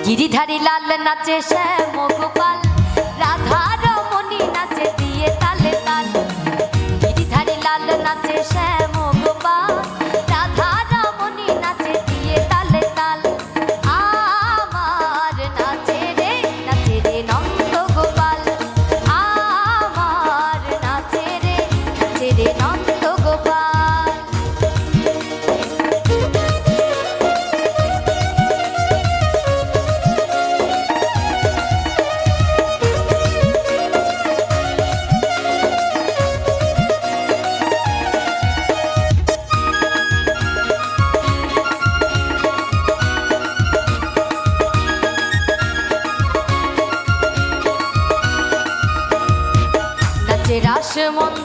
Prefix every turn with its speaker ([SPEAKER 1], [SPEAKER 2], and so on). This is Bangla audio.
[SPEAKER 1] গিরিধারী লাল নাচে শ্যাম গোপাল, রাধা রমণী নাচে দিয়ে তালে তাল। গিরিধারী লাল নাচে শ্যাম গোপাল, রাধা রমণী নাচে দিয়ে তালে তাল। আমার নাচে রে নন্দ গোপাল, আমার নাচে রে নন্দ গোপাল। রাসমন্দির